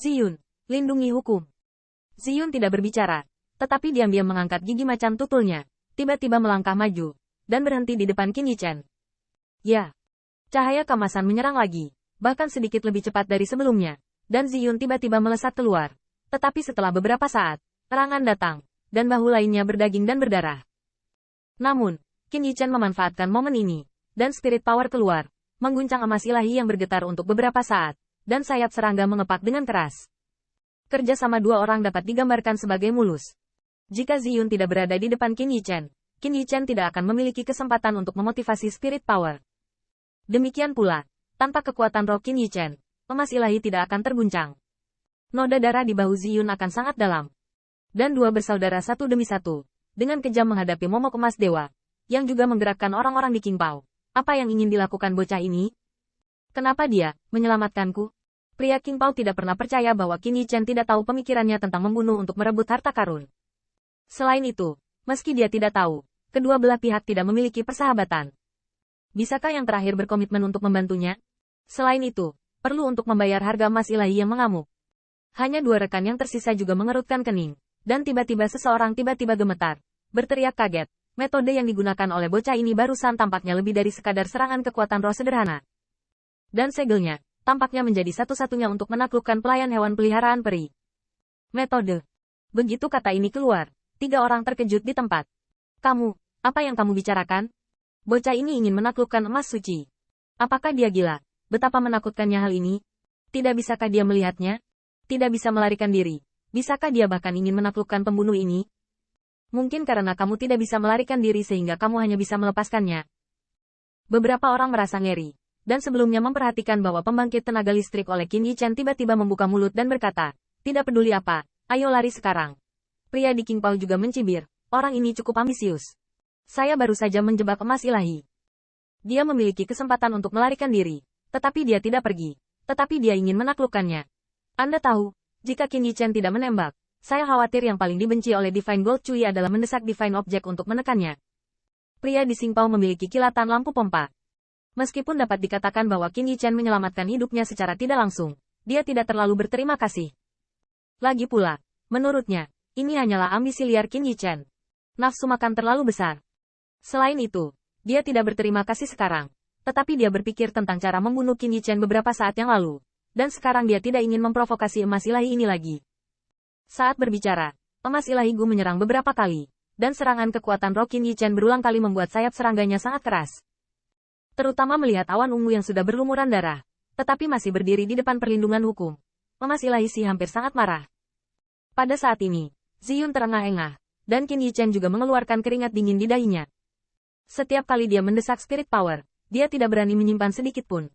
Ziyun, lindungi hukum. Ziyun tidak berbicara, tetapi diam-diam mengangkat gigi macan tutulnya, tiba-tiba melangkah maju, dan berhenti di depan Qin Yichen. Ya. Cahaya kemasan menyerang lagi, bahkan sedikit lebih cepat dari sebelumnya, dan Ziyun tiba-tiba melesat keluar. Tetapi setelah beberapa saat, erangan datang, dan bahu lainnya berdaging dan berdarah. Namun, Qin Yichen memanfaatkan momen ini, dan spirit power keluar, mengguncang emas ilahi yang bergetar untuk beberapa saat, dan sayap serangga mengepak dengan keras. Kerja sama dua orang dapat digambarkan sebagai mulus. Jika Ziyun tidak berada di depan Qin Yichen tidak akan memiliki kesempatan untuk memotivasi spirit power. Demikian pula, tanpa kekuatan roh Qin Yichen, emas ilahi tidak akan terguncang. Noda darah di bahu Ziyun akan sangat dalam. Dan dua bersaudara satu demi satu, dengan kejam menghadapi momok emas dewa, yang juga menggerakkan orang-orang di Qingpao. Apa yang ingin dilakukan bocah ini? Kenapa dia menyelamatkanku? Pria Qingpao tidak pernah percaya bahwa Qin Yichen tidak tahu pemikirannya tentang membunuh untuk merebut harta karun. Selain itu, meski dia tidak tahu, kedua belah pihak tidak memiliki persahabatan. Bisakah yang terakhir berkomitmen untuk membantunya? Selain itu, perlu untuk membayar harga emas ilahi yang mengamuk. Hanya dua rekan yang tersisa juga mengerutkan kening, dan tiba-tiba seseorang tiba-tiba gemetar, berteriak kaget. Metode yang digunakan oleh bocah ini barusan tampaknya lebih dari sekadar serangan kekuatan roh sederhana. Dan segelnya, tampaknya menjadi satu-satunya untuk menaklukkan pelayan hewan peliharaan peri. Metode. Begitu kata ini keluar, tiga orang terkejut di tempat. Kamu, apa yang kamu bicarakan? Bocah ini ingin menaklukkan emas suci. Apakah dia gila? Betapa menakutkannya hal ini? Tidak bisakah dia melihatnya? Tidak bisa melarikan diri. Bisakah dia bahkan ingin menaklukkan pembunuh ini? Mungkin karena kamu tidak bisa melarikan diri sehingga kamu hanya bisa melepaskannya. Beberapa orang merasa ngeri, dan sebelumnya memperhatikan bahwa pembangkit tenaga listrik oleh Qin Yichen tiba-tiba membuka mulut dan berkata, tidak peduli apa, ayo lari sekarang. Pria di Qingpao juga mencibir, orang ini cukup ambisius. Saya baru saja menjebak emas ilahi. Dia memiliki kesempatan untuk melarikan diri, tetapi dia tidak pergi. Tetapi dia ingin menaklukkannya. Anda tahu, jika Qin Yichen tidak menembak, saya khawatir yang paling dibenci oleh Divine Gold Cui adalah mendesak Divine Object untuk menekannya. Pria di Qingpao memiliki kilatan lampu pompa. Meskipun dapat dikatakan bahwa Qin Yichen menyelamatkan hidupnya secara tidak langsung, dia tidak terlalu berterima kasih. Lagi pula, menurutnya, ini hanyalah ambisi liar Qin Yichen. Nafsu makan terlalu besar. Selain itu, dia tidak berterima kasih sekarang, tetapi dia berpikir tentang cara membunuh Qin Yichen beberapa saat yang lalu, dan sekarang dia tidak ingin memprovokasi emas ilahi ini lagi. Saat berbicara, emas ilahi Gu menyerang beberapa kali, dan serangan kekuatan roh Qin Yichen berulang kali membuat sayap serangganya sangat keras. Terutama melihat awan ungu yang sudah berlumuran darah, tetapi masih berdiri di depan perlindungan hukum. Emas ilahi Si hampir sangat marah. Pada saat ini, Ziyun terengah-engah, dan Qin Yichen juga mengeluarkan keringat dingin di dahinya. Setiap kali dia mendesak spirit power, dia tidak berani menyimpan sedikit pun.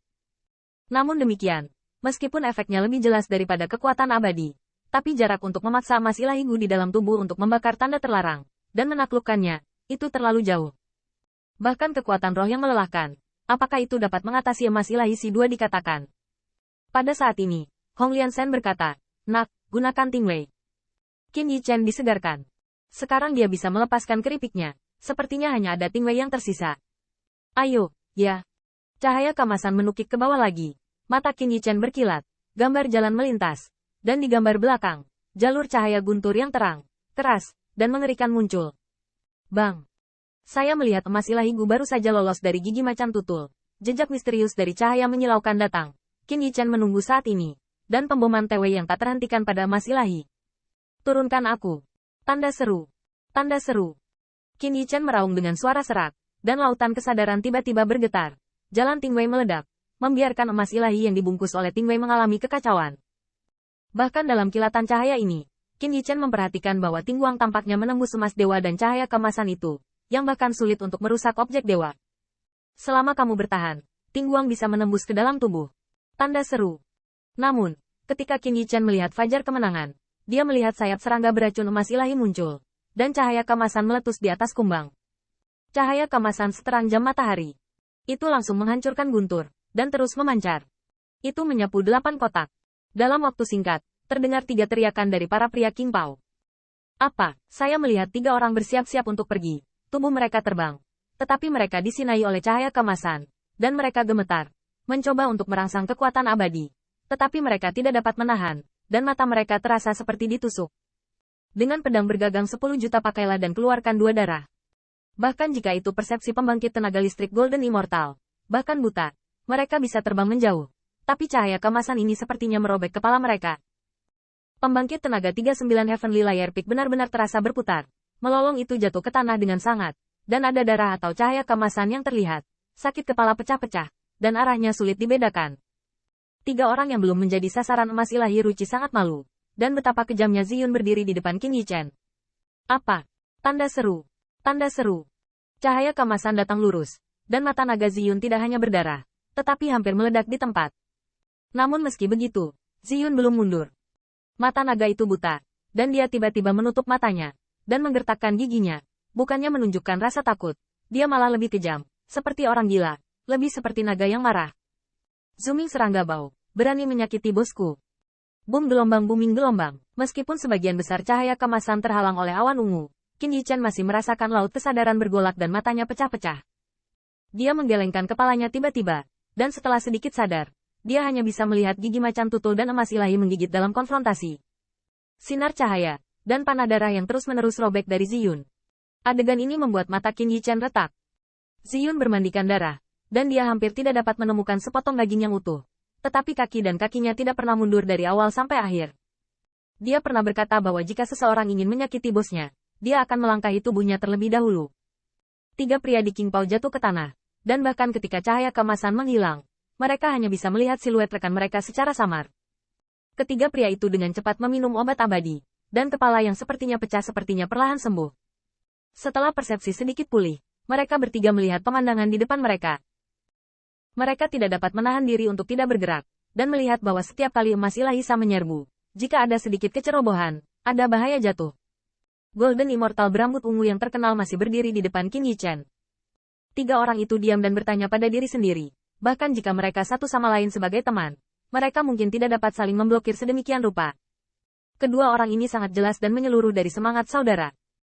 Namun demikian, meskipun efeknya lebih jelas daripada kekuatan abadi, tapi jarak untuk memaksa emas ilahi Gu di dalam tubuh untuk membakar tanda terlarang, dan menaklukkannya, itu terlalu jauh. Bahkan kekuatan roh yang melelahkan, apakah itu dapat mengatasi emas ilahi Si dua dikatakan. Pada saat ini, Hong Liansen berkata, nak, gunakan Tingwei. Qin Yichen disegarkan. Sekarang dia bisa melepaskan keripiknya. Sepertinya hanya ada Tingwei yang tersisa. Ayo, ya. Cahaya kemasan menukik ke bawah lagi. Mata Qin Yichen berkilat. Gambar jalan melintas. Dan di gambar belakang, jalur cahaya guntur yang terang, keras, dan mengerikan muncul. Bang! Saya melihat emas ilahi Gu baru saja lolos dari gigi macan tutul. Jejak misterius dari cahaya menyilaukan datang. Qin Yichen menunggu saat ini. Dan pemboman Tewei yang tak terhentikan pada emas ilahi. Turunkan aku. Tanda seru. Tanda seru. Qin Yichen meraung dengan suara serak, dan lautan kesadaran tiba-tiba bergetar. Jalan Tingwei meledak, membiarkan emas ilahi yang dibungkus oleh Tingwei mengalami kekacauan. Bahkan dalam kilatan cahaya ini, Qin Yichen memperhatikan bahwa Tingguang tampaknya menembus emas dewa dan cahaya kemasan itu, yang bahkan sulit untuk merusak objek dewa. Selama kamu bertahan, Tingguang bisa menembus ke dalam tubuh. Tanda seru. Namun, ketika Qin Yichen melihat fajar kemenangan, dia melihat sayap serangga beracun emas ilahi muncul. Dan cahaya kemasan meletus di atas kumbang. Cahaya kemasan seterang jam matahari. Itu langsung menghancurkan guntur, dan terus memancar. Itu menyapu 8 kotak. Dalam waktu singkat, terdengar 3 teriakan dari para pria Qingpao. Apa? Saya melihat 3 orang bersiap-siap untuk pergi. Tubuh mereka terbang. Tetapi mereka disinai oleh cahaya kemasan. Dan mereka gemetar. Mencoba untuk merangsang kekuatan abadi. Tetapi mereka tidak dapat menahan. dan mata mereka terasa seperti ditusuk. Dengan pedang bergagang 10 juta pakailah dan keluarkan 2 darah. Bahkan jika itu persepsi pembangkit tenaga listrik Golden Immortal, bahkan buta, mereka bisa terbang menjauh. Tapi cahaya kemasan ini sepertinya merobek kepala mereka. Pembangkit tenaga 39 Heavenly Layer Peak benar-benar terasa berputar. Melolong itu jatuh ke tanah dengan sangat, dan ada darah atau cahaya kemasan yang terlihat. Sakit kepala pecah-pecah, dan arahnya sulit dibedakan. 3 orang yang belum menjadi sasaran emas ilahi Ruci sangat malu, dan betapa kejamnya Ziyun berdiri di depan Qin Yichen. Apa? Tanda seru. Tanda seru. Cahaya kemasan datang lurus, dan mata naga Ziyun tidak hanya berdarah, tetapi hampir meledak di tempat. Namun meski begitu, Ziyun belum mundur. Mata naga itu buta, dan dia tiba-tiba menutup matanya, dan menggertakkan giginya. Bukannya menunjukkan rasa takut, dia malah lebih kejam, seperti orang gila, lebih seperti naga yang marah. Zooming serangga bau, berani menyakiti bosku. Boom gelombang booming gelombang, meskipun sebagian besar cahaya kemasan terhalang oleh awan ungu, Qin Yichen masih merasakan laut kesadaran bergolak dan matanya pecah-pecah. Dia menggelengkan kepalanya tiba-tiba, dan setelah sedikit sadar, dia hanya bisa melihat gigi macan tutul dan emas ilahi menggigit dalam konfrontasi. Sinar cahaya, dan panah darah yang terus-menerus robek dari Ziyun. Adegan ini membuat mata Qin Yichen retak. Ziyun bermandikan darah, dan dia hampir tidak dapat menemukan sepotong daging yang utuh. Tetapi kaki dan kakinya tidak pernah mundur dari awal sampai akhir. Dia pernah berkata bahwa jika seseorang ingin menyakiti bosnya, dia akan melangkahi tubuhnya terlebih dahulu. 3 pria di King Pao jatuh ke tanah, dan bahkan ketika cahaya kemasan menghilang, mereka hanya bisa melihat siluet rekan mereka secara samar. Ketiga pria itu dengan cepat meminum obat abadi, dan kepala yang sepertinya pecah sepertinya perlahan sembuh. Setelah persepsi sedikit pulih, mereka bertiga melihat pemandangan di depan mereka. Mereka tidak dapat menahan diri untuk tidak bergerak, dan melihat bahwa setiap kali emas ilahi Sa menyerbu, jika ada sedikit kecerobohan, ada bahaya jatuh. Golden Immortal berambut ungu yang terkenal masih berdiri di depan Qin Yichen. 3 orang itu diam dan bertanya pada diri sendiri, bahkan jika mereka satu sama lain sebagai teman, mereka mungkin tidak dapat saling memblokir sedemikian rupa. Kedua orang ini sangat jelas dan menyeluruh dari semangat saudara.